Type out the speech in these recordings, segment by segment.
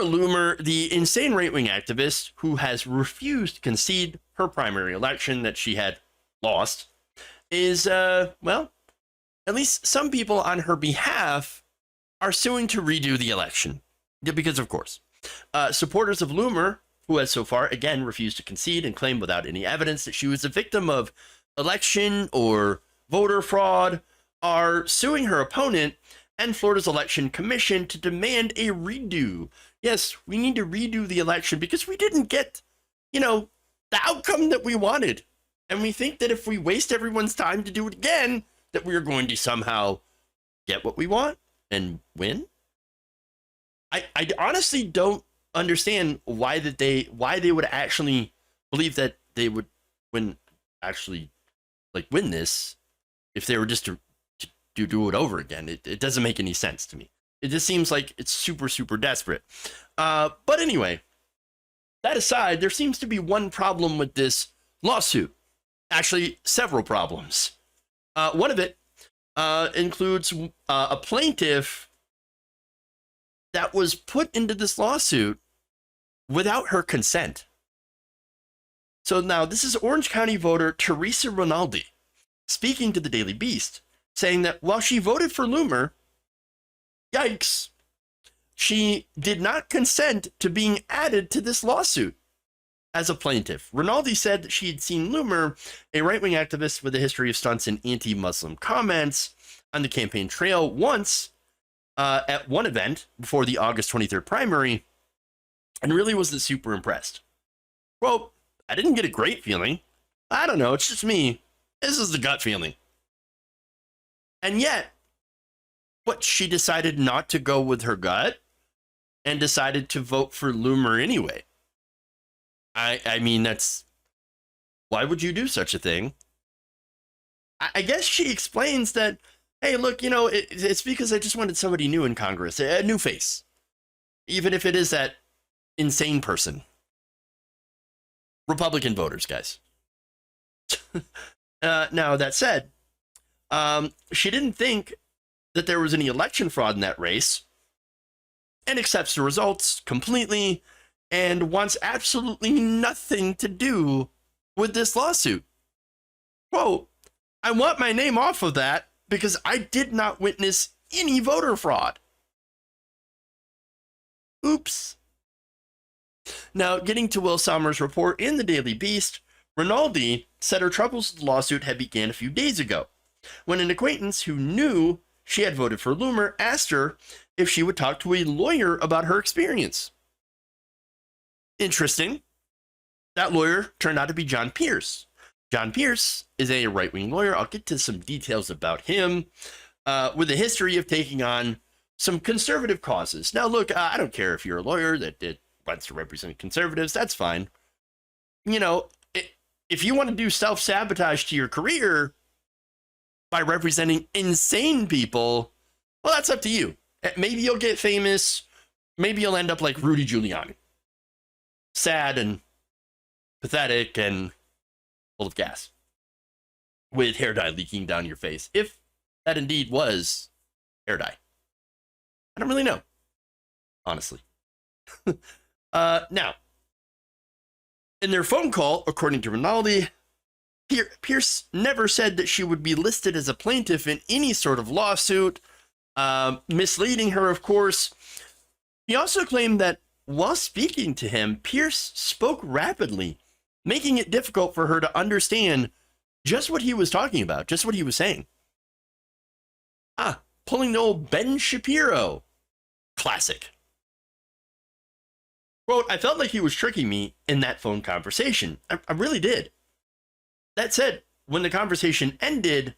Laura Loomer, the insane right-wing activist who has refused to concede her primary election that she had lost, is, well, at least some people on her behalf are suing to redo the election. Because, of course, supporters of Loomer, who has so far, again, refused to concede and claim without any evidence that she was a victim of election or voter fraud, are suing her opponent and Florida's election commission to demand a redo. Yes, we need to redo the election because we didn't get, the outcome that we wanted. And we think that if we waste everyone's time to do it again, that we are going to somehow get what we want and win. I honestly don't understand why they would actually believe that they would win this if they were just to do it over again. It doesn't make any sense to me. It just seems like it's super, super desperate. But anyway, that aside, there seems to be one problem with this lawsuit. Actually, several problems. One of it includes a plaintiff that was put into this lawsuit without her consent. So now this is Orange County voter Teresa Rinaldi speaking to the Daily Beast, saying that while she voted for Loomer, yikes, she did not consent to being added to this lawsuit as a plaintiff. Rinaldi said that she had seen Loomer, a right-wing activist with a history of stunts and anti-Muslim comments, on the campaign trail once at one event before the August 23rd primary, and really wasn't super impressed. Well, I didn't get a great feeling. I don't know, it's just me. This is the gut feeling. And yet, she decided not to go with her gut and decided to vote for Loomer anyway. I mean, why would you do such a thing? I guess she explains that, hey, look, it's because I just wanted somebody new in Congress, a new face, even if it is that insane person. Republican voters, guys. Now, that said, she didn't think that there was any election fraud in that race and accepts the results completely and wants absolutely nothing to do with this lawsuit. Quote, I want my name off of that because I did not witness any voter fraud. Oops. Now, getting to Will Sommer's report in the Daily Beast, Rinaldi said her troubles with the lawsuit had began a few days ago, when an acquaintance who knew she had voted for Loomer asked her if she would talk to a lawyer about her experience. Interesting. That lawyer turned out to be John Pierce. John Pierce is a right-wing lawyer. I'll get to some details about him, with a history of taking on some conservative causes. Now, look, I don't care if you're a lawyer that wants to represent conservatives. That's fine. If you want to do self-sabotage to your career by representing insane people, well, that's up to you. Maybe you'll get famous. Maybe you'll end up like Rudy Giuliani. Sad and pathetic and full of gas with hair dye leaking down your face. If that indeed was hair dye. I don't really know, honestly. Now, in their phone call, according to Rinaldi, Pierce never said that she would be listed as a plaintiff in any sort of lawsuit, misleading her, of course. He also claimed that while speaking to him, Pierce spoke rapidly, making it difficult for her to understand just what he was talking about, just what he was saying. Pulling the old Ben Shapiro. Classic. Quote, I felt like he was tricking me in that phone conversation. I really did. That said, when the conversation ended,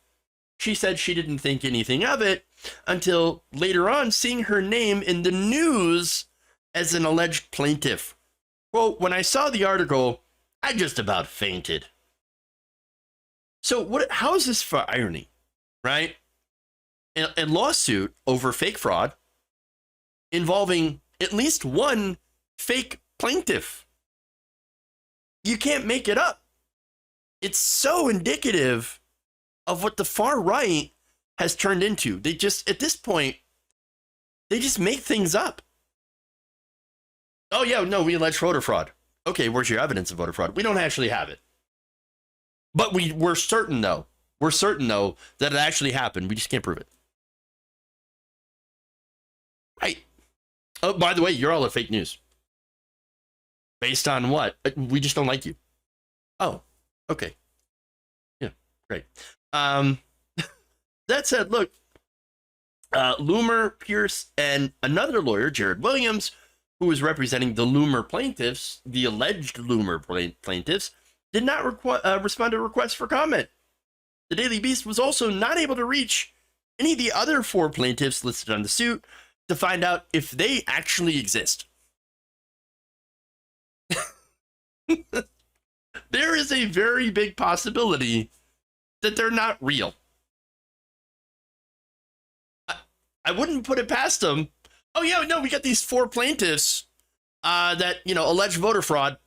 she said she didn't think anything of it until later on seeing her name in the news as an alleged plaintiff. Quote, when I saw the article, I just about fainted. So how is this for irony, right? A lawsuit over fake fraud involving at least one fake plaintiff. You can't make it up. It's so indicative of what the far right has turned into. They just, at this point, they just make things up. Oh, yeah, no, we allege voter fraud. Okay, where's your evidence of voter fraud? We don't actually have it. But we're certain, though. We're certain, though, that it actually happened. We just can't prove it. Right. Oh, by the way, you're all a fake news. Based on what? We just don't like you. Oh, okay. Yeah, great. That said, look, Loomer, Pierce, and another lawyer, Jared Williams, who was representing the Loomer plaintiffs, the alleged Loomer plaintiffs, did not respond to requests for comment. The Daily Beast was also not able to reach any of the other 4 plaintiffs listed on the suit to find out if they actually exist. There is a very big possibility that they're not real. I wouldn't put it past them. Oh, yeah, no, we got these 4 plaintiffs that, allege voter fraud.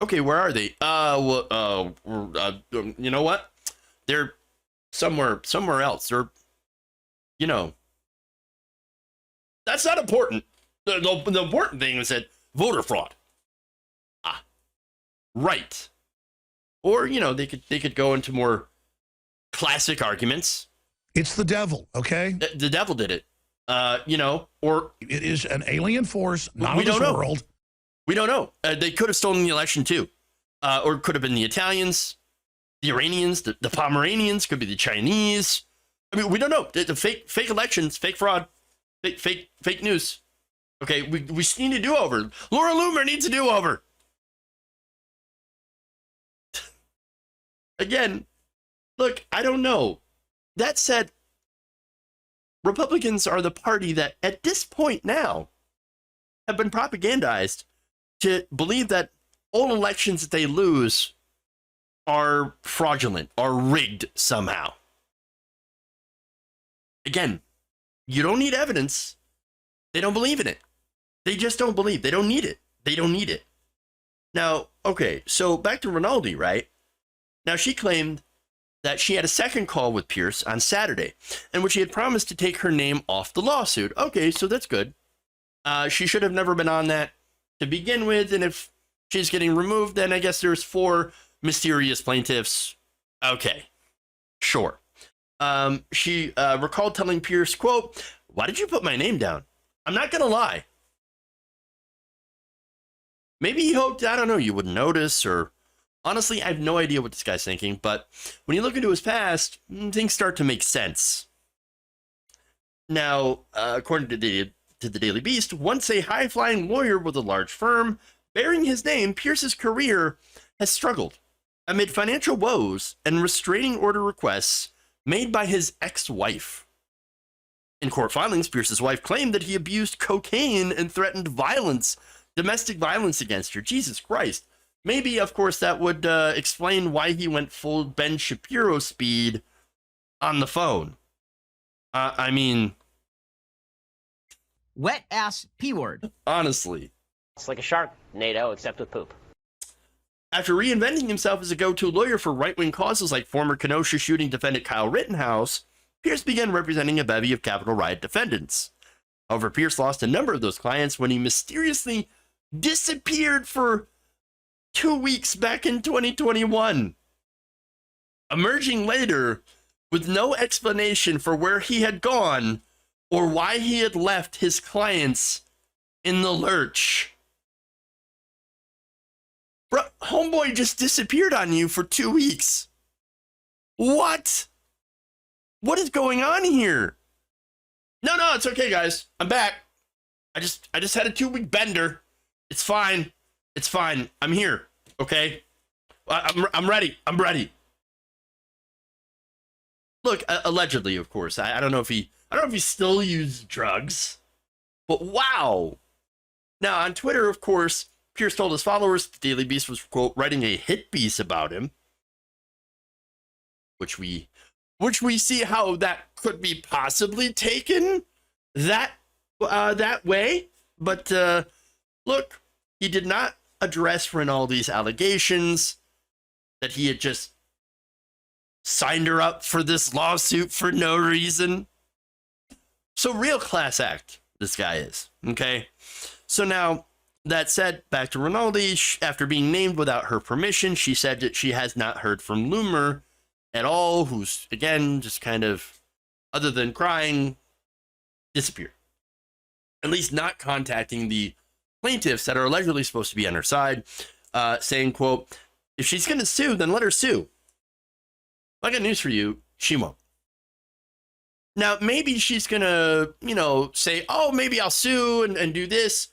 Okay, where are they? You know what? They're somewhere else. They're, that's not important. The important thing is that voter fraud. Ah, right. Or, they could go into more classic arguments. It's the devil, okay? The devil did it. Or it is an alien force, not of this world. We don't know. They could have stolen the election too, or it could have been the Italians, the Iranians, the Pomeranians. Could be the Chinese. I mean, we don't know. The fake elections, fake fraud, fake news. Okay, we need a do-over. Laura Loomer needs a do-over. Again, look, I don't know. That said, Republicans are the party that, at this point now, have been propagandized to believe that all elections that they lose are fraudulent, are rigged somehow. Again, you don't need evidence. They don't believe in it. They just don't believe. They don't need it. They don't need it. Now, okay, so back to Rinaldi, right? Now, she claimed that she had a second call with Pierce on Saturday, in which he had promised to take her name off the lawsuit. Okay, so that's good. She should have never been on that to begin with, and if she's getting removed, then I guess there's 4 mysterious plaintiffs. Okay, sure. She recalled telling Pierce, quote, "Why did you put my name down? I'm not going to lie." Maybe he hoped, I don't know, you wouldn't notice, or honestly, I have no idea what this guy's thinking, but when you look into his past, things start to make sense. Now, according to the Daily Beast, once a high-flying lawyer with a large firm bearing his name, Pierce's career has struggled amid financial woes and restraining order requests made by his ex-wife. In court filings, Pierce's wife claimed that he abused cocaine and threatened domestic violence against her. Jesus Christ. Maybe, of course, that would explain why he went full Ben Shapiro speed on the phone. I mean... Wet ass P-word. Honestly. It's like a Sharknado, except with poop. After reinventing himself as a go-to lawyer for right-wing causes like former Kenosha shooting defendant Kyle Rittenhouse, Pierce began representing a bevy of Capitol riot defendants. However, Pierce lost a number of those clients when he mysteriously disappeared for 2 weeks back in 2021, emerging later with no explanation for where he had gone or why he had left his clients in the lurch. Bro, homeboy just disappeared on you for 2 weeks. What? What is going on here? No, it's okay, guys. I'm back. I just had a 2-week bender. It's fine. It's fine. I'm here. Okay. I'm ready. I'm ready. Look, allegedly, of course. I don't know if he still used drugs, but wow. Now on Twitter, of course, Pierce told his followers the Daily Beast was, quote, writing a hit piece about him, which we see how that could be possibly taken that way. But look, he did not address Rinaldi's allegations that he had just signed her up for this lawsuit for no reason. So real class act, this guy is, okay? So now, That said, back to Rinaldi, after being named without her permission, she said that she has not heard from Loomer at all, who's, again, just kind of, other than crying, disappeared. At least not contacting the plaintiffs that are allegedly supposed to be on her side, saying, quote, if she's going to sue, then let her sue. I got news for you, she won't. Now, maybe she's going to, say, oh, maybe I'll sue and do this.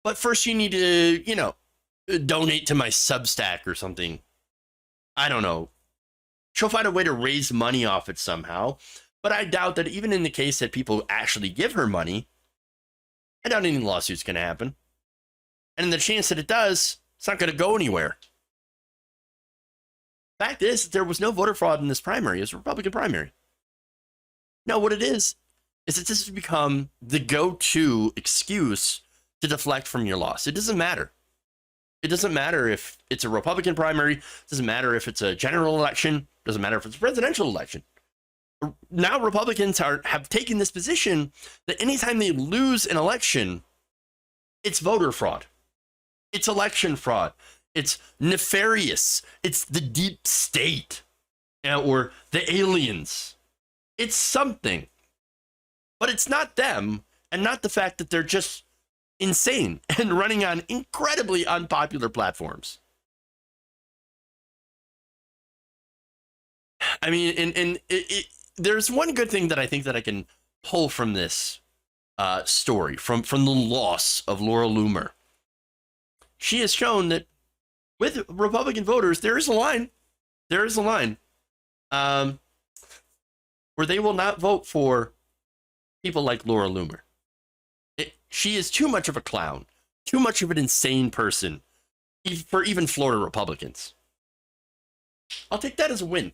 But first you need to, donate to my Substack or something. I don't know. She'll find a way to raise money off it somehow. But I doubt that even in the case that people actually give her money, I doubt any lawsuit's going to happen. And the chance that it does, it's not going to go anywhere. Fact is, there was no voter fraud in this primary. It was a Republican primary. No, what it is that this has become the go-to excuse to deflect from your loss. It doesn't matter. It doesn't matter if it's a Republican primary. It doesn't matter if it's a general election. It doesn't matter if it's a presidential election. Now Republicans have taken this position that anytime they lose an election, it's voter fraud. It's election fraud. It's nefarious. It's the deep state or the aliens. It's something. But it's not them and not the fact that they're just insane and running on incredibly unpopular platforms. I mean, and there's one good thing that I think that I can pull from this story, from the loss of Laura Loomer. She has shown that with Republican voters, there is a line. There is a line where they will not vote for people like Laura Loomer. She is too much of a clown, too much of an insane person for even Florida Republicans. I'll take that as a win.